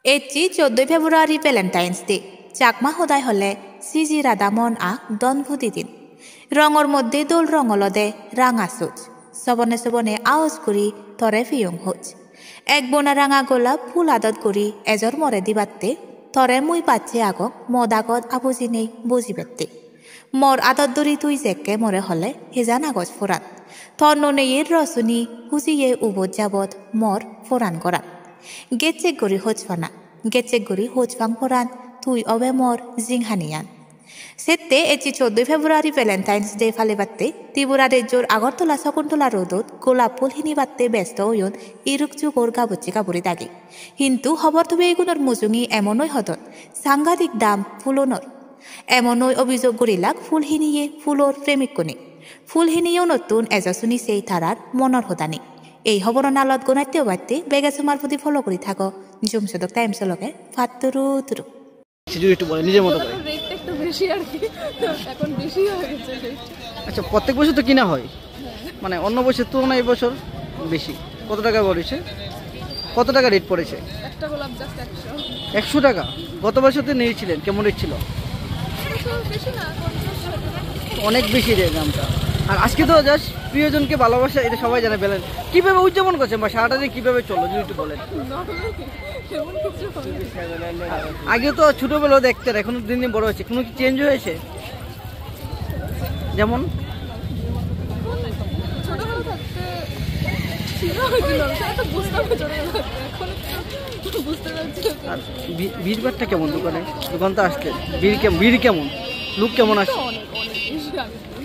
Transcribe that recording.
এটি 14 ফেব্রুয়ারি Valentine's day. Chakma সদায় হলে সিজি রাধামন আক দনভুতি দিন। রঙর মধ্যে দোল রঙলদে রাঙা সুচ সবনে সবনে আওয়াজ করি তরে ফিয়ং হুচ। এক বোনা রাঙা গোলাপ ফুল আদত করি এজর মরে দিবাত্তে তরে মুই পাচ্ছে আগক মদ আগত আবুজি নেই বুঝি পেতে। মর আদত দরি তুই জেকে মরে হলে হেজান আগজ ফোরান থর ননেয়ের রসুনি হুজিয়ে উবত যাবত মর ফোরান করান। গেচেক গরি হোচফানা গেচেক গরি হোচফাং ফোরান তুই অবে মর জিংহানিয়ান। সেতে এটি 14 ফেব্রুয়ারি ভ্যালেন্টাইন্স ডে ফালে বাত্তে ত্রিপুরা রাজ্যর আগরতলা শকুন্তলা রোদত গোলাপ ফুল হিনি বাত্তে ব্যস্ত হইন ইরুক যুগর গাবুচি কাবুরি দাগি। কিন্তু খবর তবে এগুলোর মুজুঙি এমনই হতন সাংঘাতিক দাম ফুলনর। এমনই অভিযোগ গরিলাক ফুল হিনিয়ে ফুলর প্রেমিক কোনে ফুল হিনিয়েও নতুন এজসুনি সেই তারার মনর হতানি। এই খবর নালত গনাইতে বাড়তে বেগাসুমার প্রতি ফলো করে থাকো জুমসদক টাইমসের লগে ফাতুরু তুরু। একটু বলে নিজের মতো করে। রেটটা একটু বেশি আর কি, এখন বেশি হয়ে গেছে রেট। আচ্ছা, প্রত্যেক বছর তো কিনা হয়, মানে অন্য বছর তুলনায় এই বছর বেশি। কত টাকা পড়েছে, কত টাকা রেট পড়েছে? একটা গোলাপ জাস্ট 100। 100 টাকা। গত বছর তো নিয়েছিলেন, কেমন রেট ছিল? বেশি না, অনেক বেশি রেট দামটা। আর আজকে তো জাস্ট প্রিয়জনকে ভালোবাসা, এটা সবাই জানে। বেলেন কীভাবে উদযাপন করছেন বা সারাটা দিন কীভাবে চলো যদি একটু বলেন। আগে তো ছোটবেলাও দেখতেন, এখন দিন দিন বড় হয়েছে, কোনো কি চেঞ্জ হয়েছে? যেমন ভিড়ভাড়টা কেমন দোকানে? দোকান তো আসলেন, ভিড় কেমন, লোক কেমন আসছে?